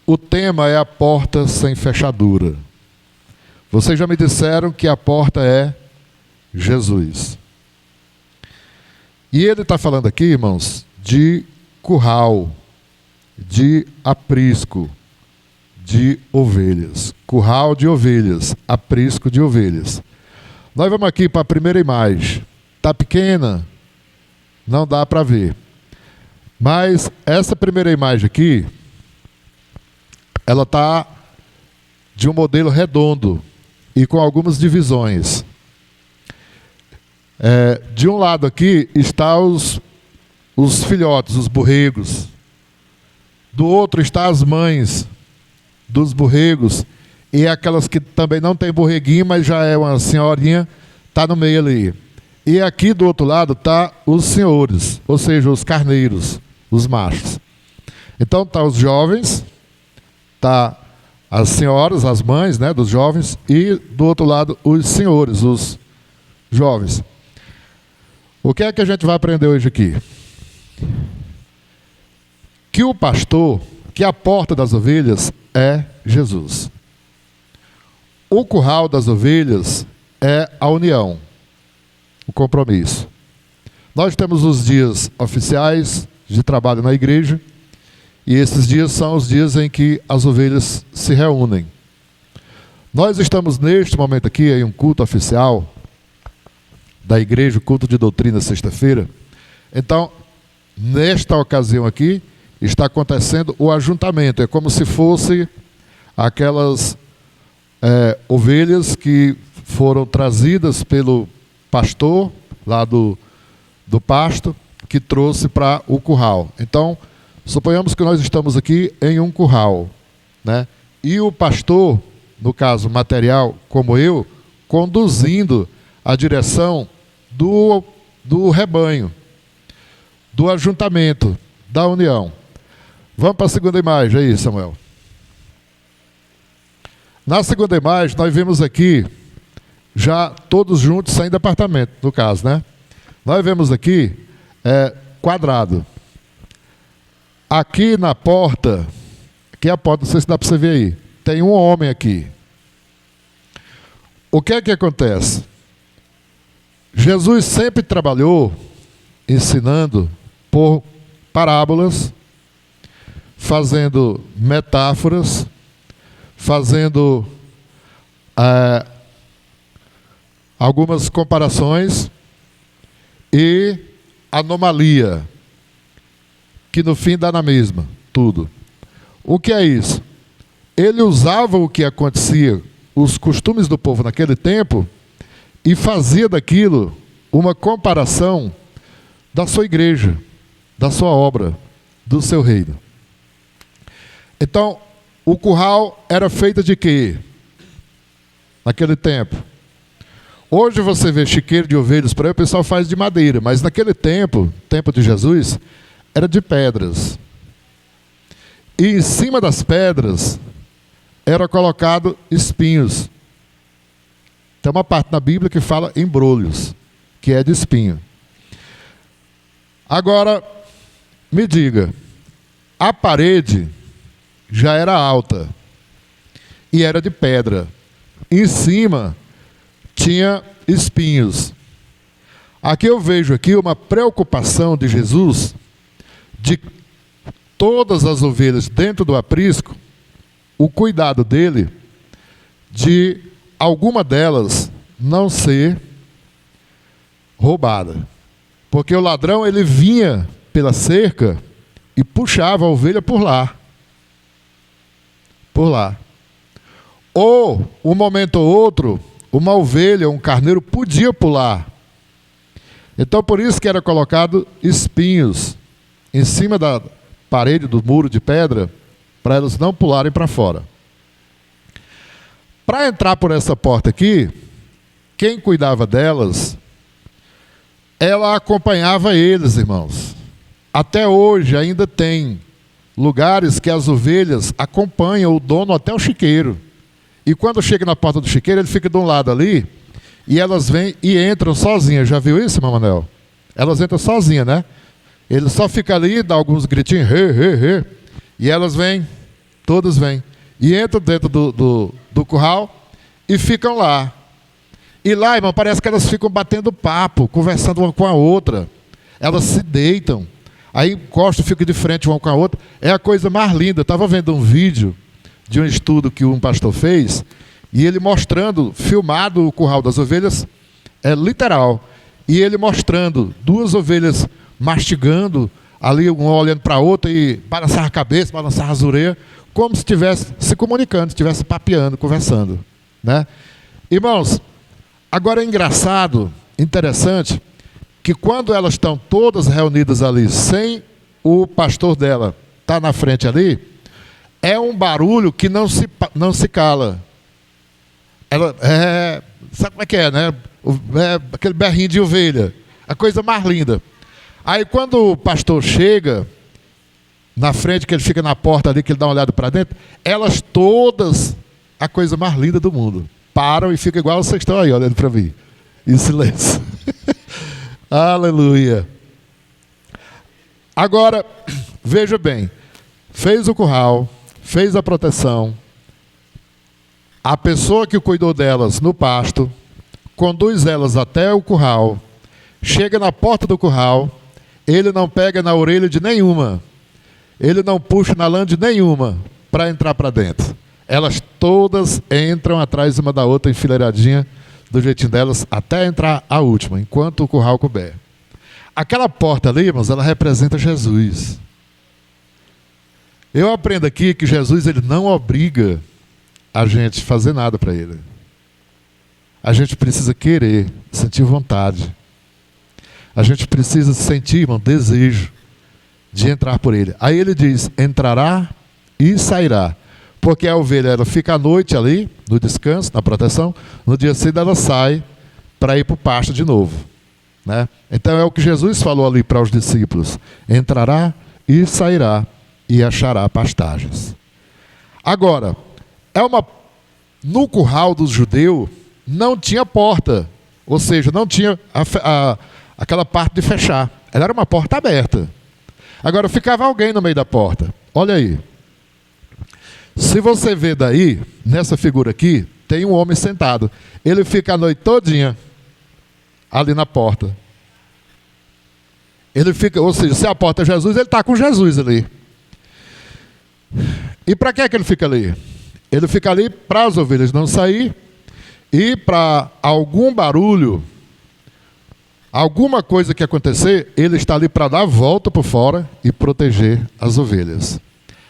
O tema é a porta sem fechadura. Vocês já me disseram que a porta é Jesus. E ele está falando aqui, irmãos, de curral, de aprisco, de ovelhas. Curral de ovelhas, aprisco de ovelhas. Nós vamos aqui para a primeira imagem. Está pequena? Não dá para ver. Mas essa primeira imagem aqui, ela está de um modelo redondo e com algumas divisões. De um lado aqui está os filhotes, os borregos. Do outro está as mães dos borregos e aquelas que também não tem borreguinho, mas já é uma senhorinha, está no meio ali. E aqui do outro lado está os senhores, ou seja, os carneiros, os machos. Então está os jovens, está as senhoras, as mães, né, dos jovens, e do outro lado os senhores, os jovens. O que é que a gente vai aprender hoje aqui? Que o pastor, que a porta das ovelhas é Jesus. O curral das ovelhas é a união, o compromisso. Nós temos os dias oficiais de trabalho na igreja, e esses dias são os dias em que as ovelhas se reúnem. Nós estamos neste momento aqui em um culto oficial da igreja, o culto de doutrina, sexta-feira. Então, nesta ocasião aqui, está acontecendo o ajuntamento. É como se fosse aquelas ovelhas que foram trazidas pelo pastor lá do pasto, que trouxe para o curral. Então, suponhamos que nós estamos aqui em um curral, né? E o pastor, no caso material, como eu, conduzindo a direção do rebanho, do ajuntamento, da união. Vamos para a segunda imagem aí, Samuel. Na segunda imagem, nós vemos aqui, já todos juntos, sem departamento, no caso, né? Nós vemos aqui, quadrado. Aqui na porta, aqui é a porta, não sei se dá para você ver aí, tem um homem aqui. O que é que acontece? Jesus sempre trabalhou ensinando por parábolas, fazendo metáforas, fazendo algumas comparações e anomalia, que no fim dá na mesma, tudo. O que é isso? Ele usava o que acontecia, os costumes do povo naquele tempo, e fazia daquilo uma comparação da sua igreja, da sua obra, do seu reino. Então, o curral era feito de quê? Naquele tempo. Hoje você vê chiqueiro de ovelhas, por aí o pessoal faz de madeira, mas naquele tempo, tempo de Jesus, era de pedras. E em cima das pedras era colocado espinhos. Tem uma parte na Bíblia que fala em brolhos, que é de espinho. Agora, me diga, a parede já era alta e era de pedra. Em cima tinha espinhos. Aqui eu vejo aqui uma preocupação de Jesus de todas as ovelhas dentro do aprisco, o cuidado dele de alguma delas não ser roubada. Porque o ladrão, ele vinha pela cerca e puxava a ovelha por lá. Por lá. Ou, um momento ou outro, uma ovelha, um carneiro podia pular. Então, por isso que era colocado espinhos em cima da parede do muro de pedra, para elas não pularem para fora. Para entrar por essa porta aqui, quem cuidava delas, ela acompanhava eles, irmãos. Até hoje ainda tem lugares que as ovelhas acompanham o dono até o chiqueiro. E quando chega na porta do chiqueiro, ele fica de um lado ali, e elas vêm e entram sozinhas. Já viu isso, irmão Manel? Elas entram sozinhas, né? Ele só fica ali, dá alguns gritinhos, E elas vêm, todas vêm, e entram dentro do curral e ficam lá. E lá, irmão, parece que elas ficam batendo papo, conversando uma com a outra. Elas se deitam, aí encostam, ficam de frente uma com a outra. É a coisa mais linda. Eu estava vendo um vídeo de um estudo que um pastor fez, e ele mostrando, filmado o curral das ovelhas, é literal, e ele mostrando duas ovelhas mastigando, ali uma olhando para a outra e balançar a cabeça, balançar as orelhas, como se estivesse se comunicando, estivesse papeando, conversando, né? Irmãos, agora é engraçado, interessante, que quando elas estão todas reunidas ali, sem o pastor dela estar na frente ali, é um barulho que não se cala. Ela sabe como é que é, né? Aquele berrinho de ovelha, a coisa mais linda. Aí quando o pastor chega na frente, que ele fica na porta ali, que ele dá uma olhada para dentro, elas todas, a coisa mais linda do mundo, param e ficam igual vocês estão aí, olhando para mim, em silêncio. Aleluia. Agora, veja bem, fez o curral, fez a proteção, a pessoa que cuidou delas no pasto, conduz elas até o curral, chega na porta do curral, ele não pega na orelha de nenhuma, ele não puxa na lã de nenhuma para entrar para dentro. Elas todas entram atrás uma da outra, enfileiradinha, do jeitinho delas, até entrar a última, enquanto o curral couber. Aquela porta ali, irmãos, ela representa Jesus. Eu aprendo aqui que Jesus, ele não obriga a gente a fazer nada para ele. A gente precisa querer, sentir vontade. A gente precisa sentir, irmão, desejo de entrar por ele. Aí ele diz, entrará e sairá. Porque a ovelha, ela fica à noite ali, no descanso, na proteção. No dia seguinte ela sai para ir para o pasto de novo, né? Então é o que Jesus falou ali para os discípulos. Entrará e sairá e achará pastagens. Agora, no curral do judeu não tinha porta. Ou seja, não tinha aquela parte de fechar. Ela era uma porta aberta. Agora ficava alguém no meio da porta. Olha aí. Se você vê daí, nessa figura aqui, tem um homem sentado. Ele fica a noite todinha ali na porta. Ele fica, ou seja, se a porta é Jesus, ele está com Jesus ali. E para que é que ele fica ali? Ele fica ali para as ovelhas não sair e para algum barulho, alguma coisa que acontecer, ele está ali para dar a volta por fora e proteger as ovelhas.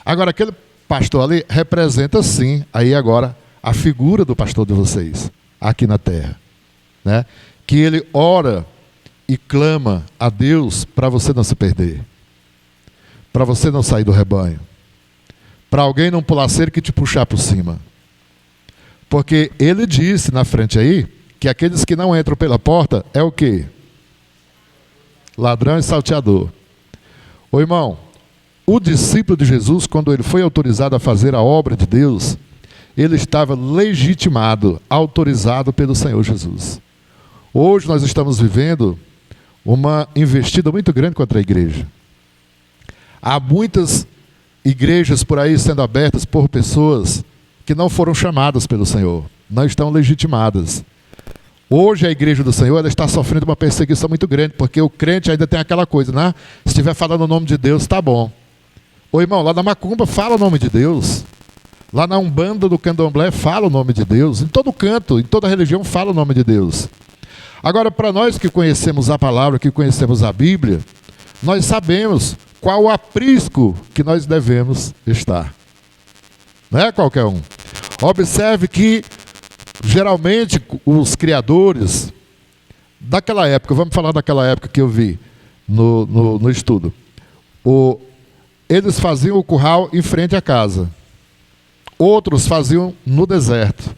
Agora, aquele pastor ali representa sim, aí agora, a figura do pastor de vocês, aqui na terra, né? Que ele ora e clama a Deus para você não se perder, para você não sair do rebanho, para alguém não pular cerca e te puxar por cima. Porque ele disse na frente aí, que aqueles que não entram pela porta, é o quê? Ladrão e salteador. Ô irmão, o discípulo de Jesus, quando ele foi autorizado a fazer a obra de Deus, ele estava legitimado, autorizado pelo Senhor Jesus. Hoje nós estamos vivendo uma investida muito grande contra a igreja. Há muitas igrejas por aí sendo abertas por pessoas que não foram chamadas pelo Senhor, não estão legitimadas. Hoje a igreja do Senhor, ela está sofrendo uma perseguição muito grande, porque o crente ainda tem aquela coisa, né? Se estiver falando o nome de Deus, está bom. Ô irmão, lá na Macumba fala o nome de Deus. Lá na Umbanda do Candomblé fala o nome de Deus. Em todo canto, em toda religião fala o nome de Deus. Agora, para nós que conhecemos a palavra, que conhecemos a Bíblia, nós sabemos qual o aprisco que nós devemos estar. Não é qualquer um. Observe que, geralmente, os criadores daquela época, vamos falar daquela época que eu vi no estudo, eles faziam o curral em frente à casa. Outros faziam no deserto.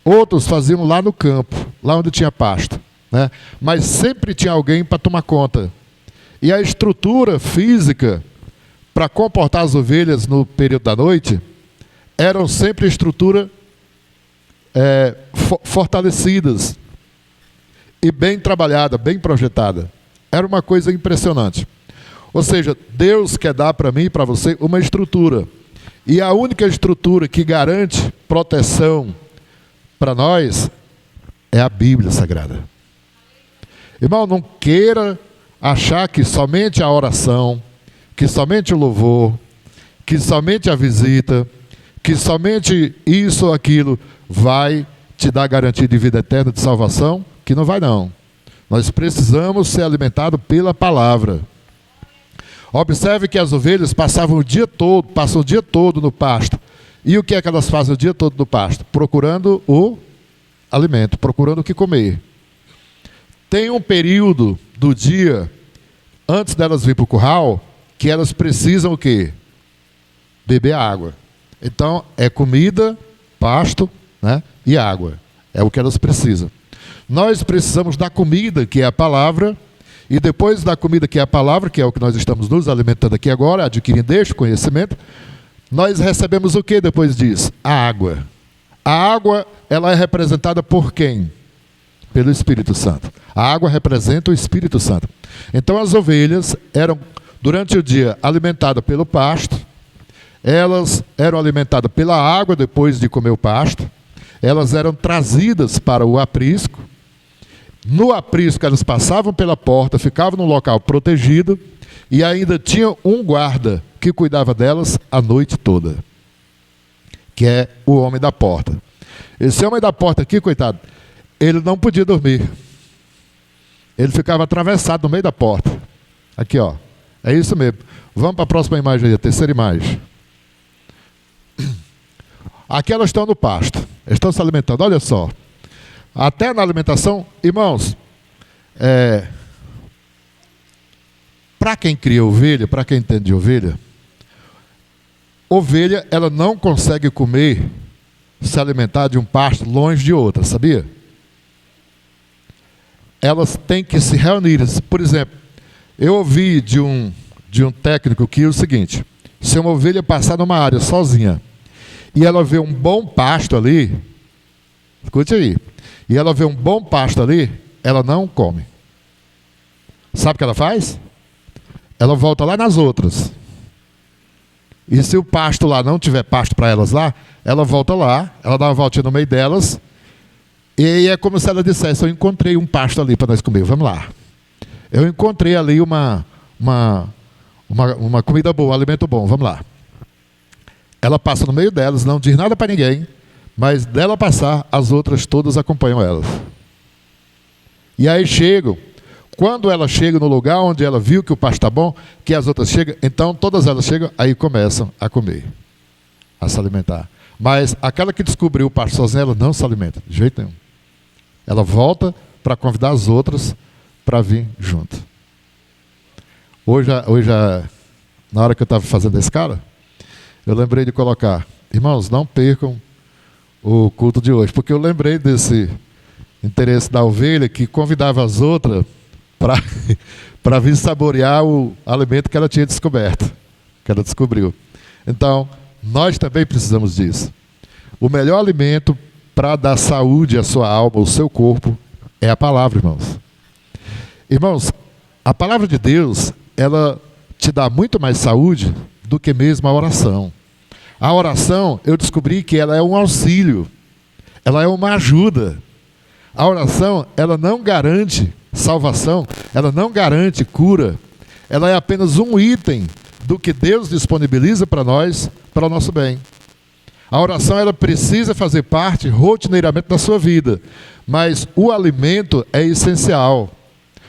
Outros faziam lá no campo, lá onde tinha pasto, né? Mas sempre tinha alguém para tomar conta. E a estrutura física para comportar as ovelhas no período da noite eram sempre estrutura fortalecidas e bem trabalhada, bem projetada. Era uma coisa impressionante. Ou seja, Deus quer dar para mim e para você uma estrutura. E a única estrutura que garante proteção para nós é a Bíblia Sagrada. Irmão, não queira achar que somente a oração, que somente o louvor, que somente a visita, que somente isso ou aquilo vai te dar garantia de vida eterna, de salvação, que não vai não. Nós precisamos ser alimentados pela palavra. Observe que as ovelhas passam o dia todo no pasto. E o que é que elas fazem o dia todo no pasto? Procurando o alimento, procurando o que comer. Tem um período do dia, antes delas vir para o curral, que elas precisam o quê? Beber água. Então, é comida, pasto, né, e água. É o que elas precisam. Nós precisamos da comida, que é a palavra, e depois da comida, que é a palavra, que é o que nós estamos nos alimentando aqui agora, adquirindo este conhecimento, nós recebemos o que depois disso? A água. A água, ela é representada por quem? Pelo Espírito Santo. A água representa o Espírito Santo. Então as ovelhas eram, durante o dia, alimentadas pelo pasto, elas eram alimentadas pela água depois de comer o pasto, elas eram trazidas para o aprisco. No aprisco elas passavam pela porta, ficavam num local protegido e ainda tinha um guarda que cuidava delas a noite toda, que é o homem da porta. Esse homem da porta aqui, coitado, ele não podia dormir. Ele ficava atravessado no meio da porta. Aqui, ó. É isso mesmo. Vamos para a próxima imagem aí, a terceira imagem. Aqui elas estão no pasto. Elas estão se alimentando. Olha só. Até na alimentação, irmãos, para quem cria ovelha, para quem entende de ovelha, ovelha, ela não consegue comer, se alimentar de um pasto longe de outra, sabia? Elas têm que se reunir. Por exemplo, eu ouvi de um técnico que é o seguinte: se uma ovelha passar numa área sozinha e ela vê um bom pasto ali, escute aí, e ela vê um bom pasto ali, ela não come. Sabe o que ela faz? Ela volta lá nas outras. E se o pasto lá não tiver pasto para elas lá, ela volta lá, ela dá uma voltinha no meio delas, e aí é como se ela dissesse: eu encontrei um pasto ali para nós comer, vamos lá. Eu encontrei ali uma comida boa, um alimento bom, vamos lá. Ela passa no meio delas, não diz nada para ninguém, mas dela passar, as outras todas acompanham elas. E aí chegam. Quando ela chega no lugar onde ela viu que o pasto está bom, que as outras chegam, então todas elas chegam, aí começam a comer, a se alimentar. Mas aquela que descobriu o pasto sozinha, ela não se alimenta, de jeito nenhum. Ela volta para convidar as outras para vir junto. Hoje, na hora que eu estava fazendo a escala, eu lembrei de colocar: irmãos, não percam o culto de hoje, porque eu lembrei desse interesse da ovelha que convidava as outras para vir saborear o alimento que ela tinha descoberto, que ela descobriu. Então, nós também precisamos disso. O melhor alimento para dar saúde à sua alma, ao seu corpo, é a palavra, irmãos. Irmãos, a palavra de Deus, ela te dá muito mais saúde do que mesmo a oração. A oração, eu descobri que ela é um auxílio, ela é uma ajuda. A oração, ela não garante salvação, ela não garante cura, ela é apenas um item do que Deus disponibiliza para nós, para o nosso bem. A oração, ela precisa fazer parte rotineiramente da sua vida, mas o alimento é essencial.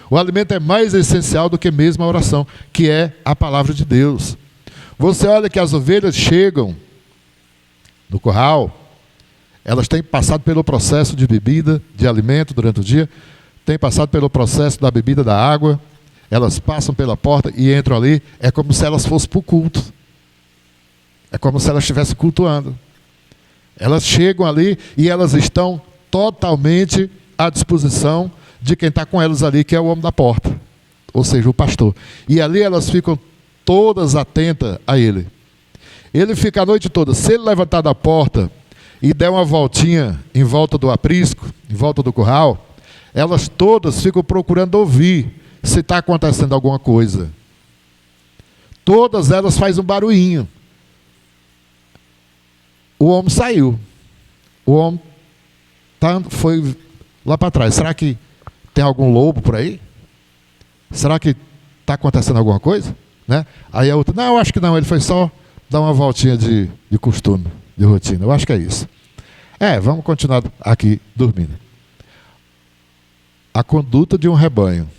O alimento é mais essencial do que mesmo a oração, que é a palavra de Deus. Você olha que as ovelhas chegam no curral, elas têm passado pelo processo de bebida, de alimento durante o dia, têm passado pelo processo da bebida da água, elas passam pela porta e entram ali, é como se elas fossem para o culto. É como se elas estivessem cultuando. Elas chegam ali e elas estão totalmente à disposição de quem está com elas ali, que é o homem da porta, ou seja, o pastor. E ali elas ficam todas atentas a ele. Ele fica a noite toda. Se ele levantar da porta e der uma voltinha em volta do aprisco, em volta do curral, elas todas ficam procurando ouvir se está acontecendo alguma coisa. Todas elas fazem um barulhinho. O homem saiu. O homem foi lá para trás. Será que tem algum lobo por aí? Será que está acontecendo alguma coisa? Né? Aí a outra, não, eu acho que não. Ele foi só dar uma voltinha de costume, de rotina. Eu acho que é isso. Vamos continuar aqui dormindo. A conduta de um rebanho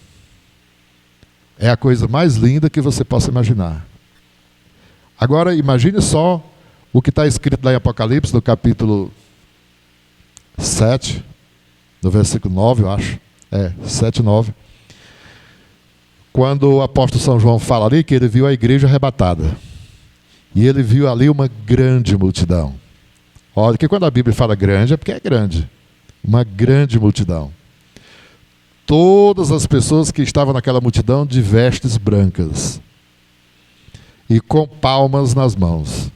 é a coisa mais linda que você possa imaginar. Agora, imagine só o que está escrito lá em Apocalipse, no capítulo 7, no versículo 9, eu acho. 7, 9. Quando o apóstolo São João fala ali que ele viu a igreja arrebatada. E ele viu ali uma grande multidão. Olha, que quando a Bíblia fala grande, é porque é grande. Uma grande multidão. Todas as pessoas que estavam naquela multidão de vestes brancas. E com palmas nas mãos.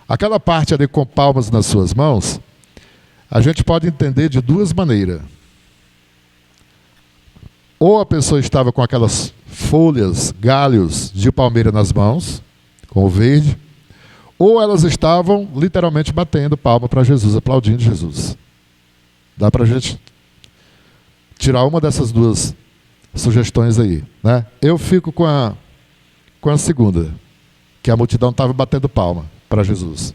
Aquela parte ali com palmas nas suas mãos, a gente pode entender de duas maneiras. Ou a pessoa estava com aquelas folhas, galhos de palmeira nas mãos, com o verde, ou elas estavam literalmente batendo palma para Jesus, aplaudindo Jesus. Dá para a gente tirar uma dessas duas sugestões aí, né? Eu fico com a segunda, que a multidão estava batendo palma para Jesus.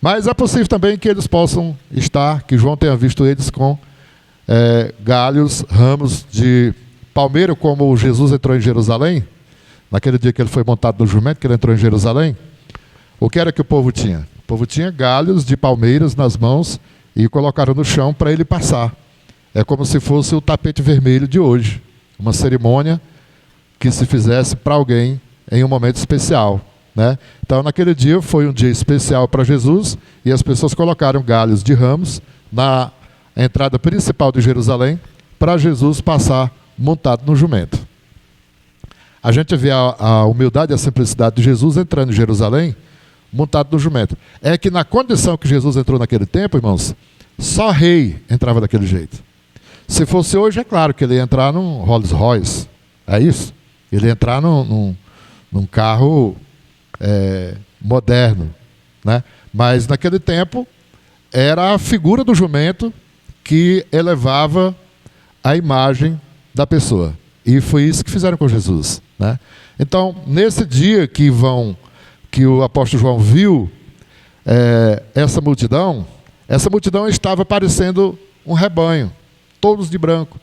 Mas é possível também que eles possam estar, que João tenha visto eles com galhos, ramos de palmeira, como Jesus entrou em Jerusalém, naquele dia que ele foi montado no jumento, que ele entrou em Jerusalém. O que era que o povo tinha? O povo tinha galhos de palmeiras nas mãos e colocaram no chão para ele passar. É como se fosse o tapete vermelho de hoje, uma cerimônia que se fizesse para alguém em um momento especial, né? Então, naquele dia foi um dia especial para Jesus e as pessoas colocaram galhos de ramos na entrada principal de Jerusalém para Jesus passar montado no jumento. A gente vê a humildade e a simplicidade de Jesus entrando em Jerusalém montado no jumento. É que na condição que Jesus entrou naquele tempo, irmãos, só rei entrava daquele jeito. Se fosse hoje, é claro que ele ia entrar num Rolls Royce, é isso? Ele ia entrar num carro moderno, né? Mas naquele tempo era a figura do jumento que elevava a imagem da pessoa. E foi isso que fizeram com Jesus, né? Então, nesse dia que o apóstolo João viu essa multidão estava parecendo um rebanho, todos de branco.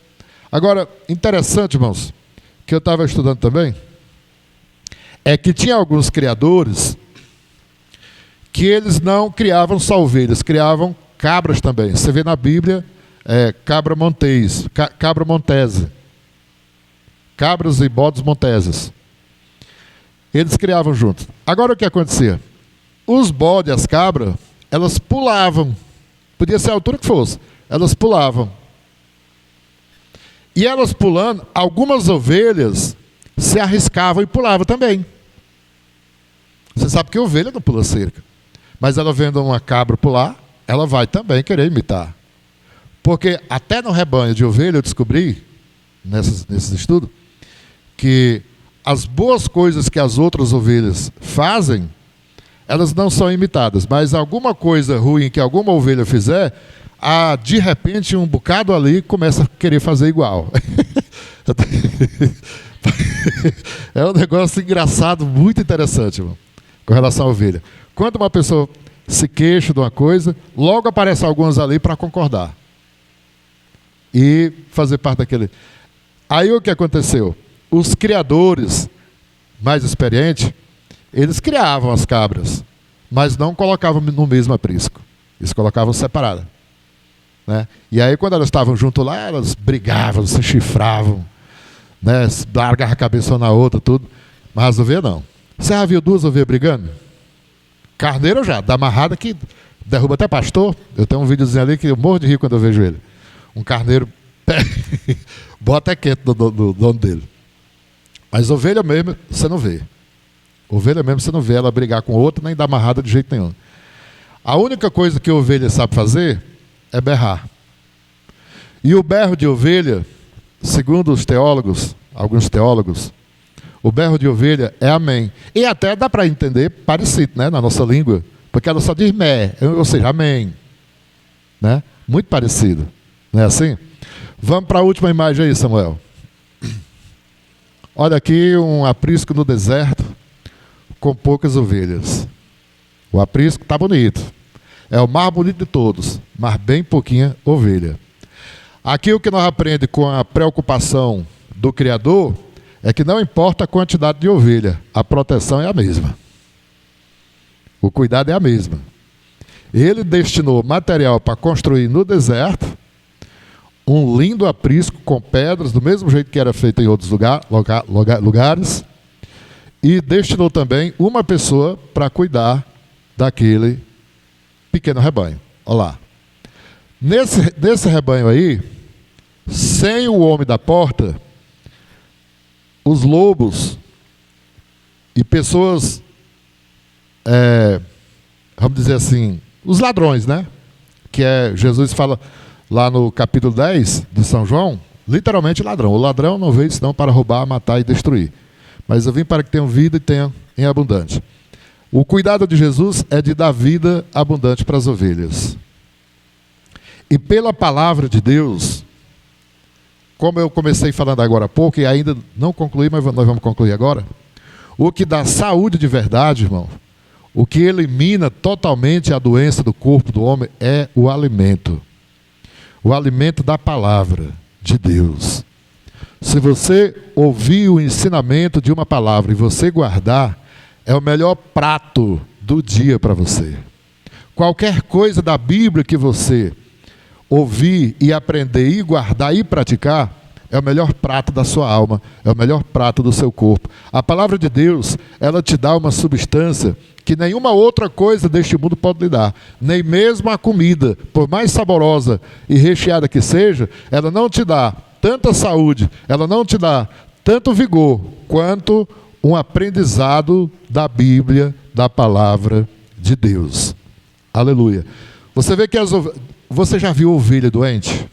Agora, interessante, irmãos, que eu estava estudando também, é que tinha alguns criadores que eles não criavam só ovelhas, criavam cabras também. Você vê na Bíblia, cabra montese, cabras e bodes monteses. Eles criavam juntos. Agora o que acontecia? Os bodes, as cabras, elas pulavam. Podia ser a altura que fosse. Elas pulavam. E elas pulando, algumas ovelhas se arriscavam e pulavam também. Você sabe que a ovelha não pula cerca. Mas ela vendo uma cabra pular, ela vai também querer imitar. Porque até no rebanho de ovelha eu descobri, nesses estudos, que as boas coisas que as outras ovelhas fazem, elas não são imitadas. Mas alguma coisa ruim que alguma ovelha fizer, de repente um bocado ali começa a querer fazer igual. É um negócio engraçado, muito interessante, irmão, com relação à ovelha. Quando uma pessoa se queixa de uma coisa, logo aparecem algumas ali para concordar. E fazer parte daquele. Aí o que aconteceu? Os criadores mais experientes, eles criavam as cabras, mas não colocavam no mesmo aprisco. Eles colocavam separadas, né? E aí quando elas estavam junto lá, elas brigavam, se chifravam, né? Largavam a cabeça uma na outra, tudo. Mas as ovelhas não. Você já viu duas ovelhas brigando? Carneiro já, da amarrada que derruba até pastor. Eu tenho um videozinho ali que eu morro de rir quando eu vejo ele. Um carneiro bota até quieto do dono dele. Mas ovelha mesmo, você não vê. Ovelha mesmo, você não vê ela brigar com outra, nem dar amarrada de jeito nenhum. A única coisa que a ovelha sabe fazer é berrar. E o berro de ovelha, segundo os teólogos, alguns teólogos, O berro de ovelha é amém. E até dá para entender parecido, né, na nossa língua, porque ela só diz mé, ou seja, amém. Né? Muito parecido. Não é assim? Vamos para a última imagem aí, Samuel. Olha aqui um aprisco no deserto com poucas ovelhas. O aprisco está bonito. É o mais bonito de todos, mas bem pouquinha ovelha. Aqui o que nós aprendemos com a preocupação do Criador é que não importa a quantidade de ovelha, a proteção é a mesma. O cuidado é a mesma. Ele destinou material para construir no deserto um lindo aprisco com pedras, do mesmo jeito que era feito em outros lugares, e destinou também uma pessoa para cuidar daquele pequeno rebanho. Olha lá. Nesse rebanho aí, sem o homem da porta, os lobos e pessoas, vamos dizer assim, os ladrões, né? Que Jesus fala lá no capítulo 10 de São João, literalmente ladrão. O ladrão não veio senão para roubar, matar e destruir. Mas eu vim para que tenham vida e tenham em abundante. O cuidado de Jesus é de dar vida abundante para as ovelhas. E pela palavra de Deus, como eu comecei falando agora há pouco, e ainda não concluí, mas nós vamos concluir agora, o que dá saúde de verdade, irmão, o que elimina totalmente a doença do corpo do homem é o alimento. O alimento da palavra de Deus. Se você ouvir o ensinamento de uma palavra e você guardar, é o melhor prato do dia para você. Qualquer coisa da Bíblia que você ouvir e aprender e guardar e praticar, é o melhor prato da sua alma, é o melhor prato do seu corpo. A palavra de Deus, ela te dá uma substância que nenhuma outra coisa deste mundo pode lhe dar. Nem mesmo a comida, por mais saborosa e recheada que seja, ela não te dá tanta saúde, ela não te dá tanto vigor, quanto um aprendizado da Bíblia, da palavra de Deus. Aleluia. Você vê que você já viu ovelha doente?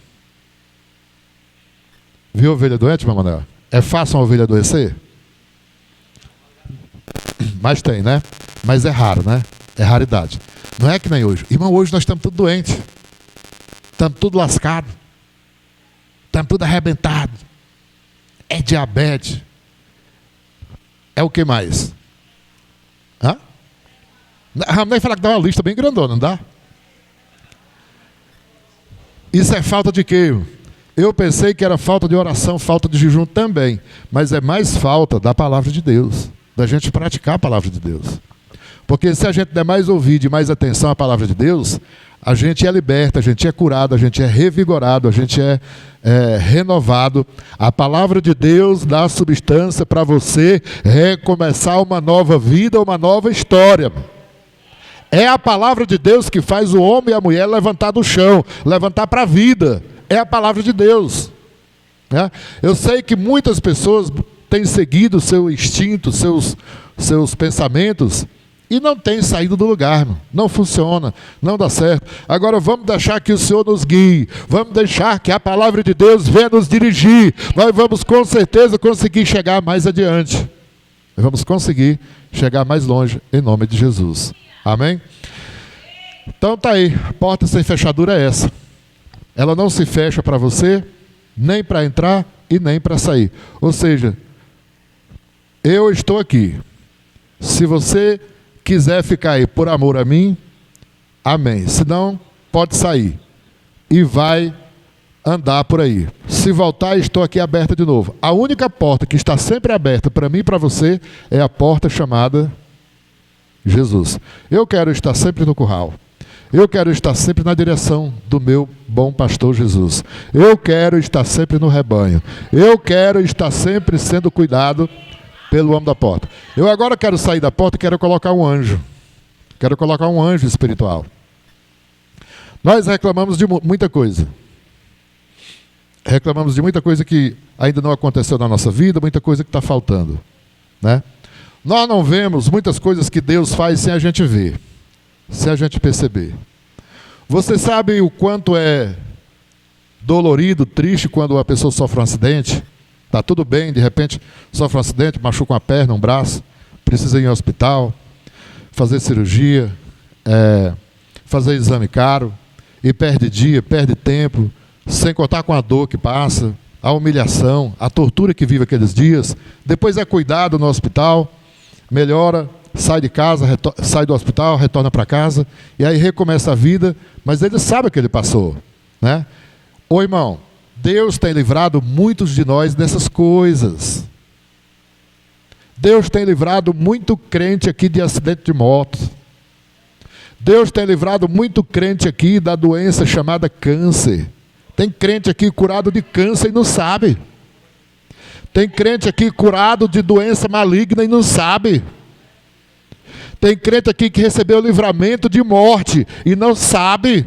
Viu ovelha doente, meu Manuel? É fácil uma ovelha adoecer? Mas tem, né? Mas é raro, né? É raridade. Não é que nem hoje. Irmão, hoje nós estamos tudo doentes. Estamos tudo lascados. Estamos tudo arrebentados. É diabetes. É o que mais? Hã? Nem falar que dá uma lista bem grandona, não dá? Isso é falta de quê? Eu pensei que era falta de oração, falta de jejum também. Mas é mais falta da palavra de Deus. Da gente praticar a palavra de Deus. Porque se a gente der mais ouvido e mais atenção à palavra de Deus, a gente é liberto, a gente é curado, a gente é revigorado, a gente é renovado. A palavra de Deus dá substância para você recomeçar uma nova vida, uma nova história. É a palavra de Deus que faz o homem e a mulher levantar do chão, levantar para a vida. É a palavra de Deus. Né? Eu sei que muitas pessoas têm seguido o seu instinto, seus pensamentos, e não tem saído do lugar, irmão. Não funciona, não dá certo. Agora vamos deixar que o Senhor nos guie, vamos deixar que a palavra de Deus venha nos dirigir. Nós vamos com certeza conseguir chegar mais adiante. Nós vamos conseguir chegar mais longe em nome de Jesus. Amém? Então tá aí, a porta sem fechadura é essa. Ela não se fecha para você, nem para entrar e nem para sair. Ou seja, eu estou aqui. Se você quiser ficar aí por amor a mim, amém. Se não, pode sair e vai andar por aí. Se voltar, estou aqui aberta de novo. A única porta que está sempre aberta para mim e para você é a porta chamada Jesus. Eu quero estar sempre no curral. Eu quero estar sempre na direção do meu bom pastor Jesus. Eu quero estar sempre no rebanho. Eu quero estar sempre sendo cuidado pelo homem da porta. Eu agora quero sair da porta e quero colocar um anjo. Quero colocar um anjo espiritual. Nós reclamamos de muita coisa. Reclamamos de muita coisa que ainda não aconteceu na nossa vida, muita coisa que está faltando. Né? Nós não vemos muitas coisas que Deus faz sem a gente ver. Sem a gente perceber. Você sabe o quanto é dolorido, triste quando a pessoa sofre um acidente? Está tudo bem, de repente sofre um acidente, machuca uma perna, um braço, precisa ir ao hospital, fazer cirurgia, fazer exame caro, e perde dia, perde tempo, sem contar com a dor que passa, a humilhação, a tortura que vive aqueles dias. Depois é cuidado no hospital, melhora, sai de casa, sai do hospital, retorna para casa, e aí recomeça a vida, mas ele sabe o que ele passou, né? Ô irmão, Deus tem livrado muitos de nós dessas coisas. Deus tem livrado muito crente aqui de acidente de moto. Deus tem livrado muito crente aqui da doença chamada câncer. Tem crente aqui curado de câncer e não sabe. Tem crente aqui curado de doença maligna e não sabe. Tem crente aqui que recebeu livramento de morte e não sabe.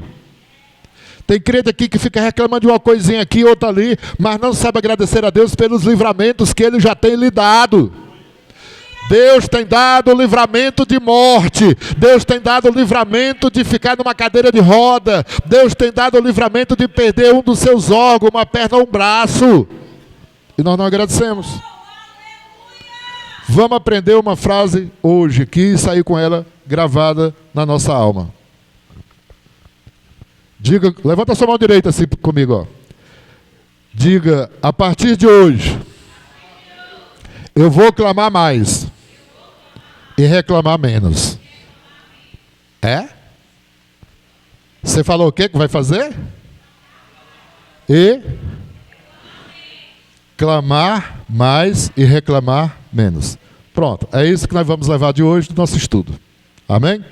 Tem crente aqui que fica reclamando de uma coisinha aqui, outra ali, mas não sabe agradecer a Deus pelos livramentos que Ele já tem lhe dado. Deus tem dado o livramento de morte. Deus tem dado o livramento de ficar numa cadeira de roda. Deus tem dado o livramento de perder um dos seus órgãos, uma perna ou um braço. E nós não agradecemos. Vamos aprender uma frase hoje aqui e sair com ela gravada na nossa alma. Diga, levanta a sua mão direita assim comigo, ó. Diga, a partir de hoje, eu vou clamar mais e reclamar menos. É? Você falou o que vai fazer? E clamar mais e reclamar menos. Pronto, é isso que nós vamos levar de hoje do nosso estudo. Amém?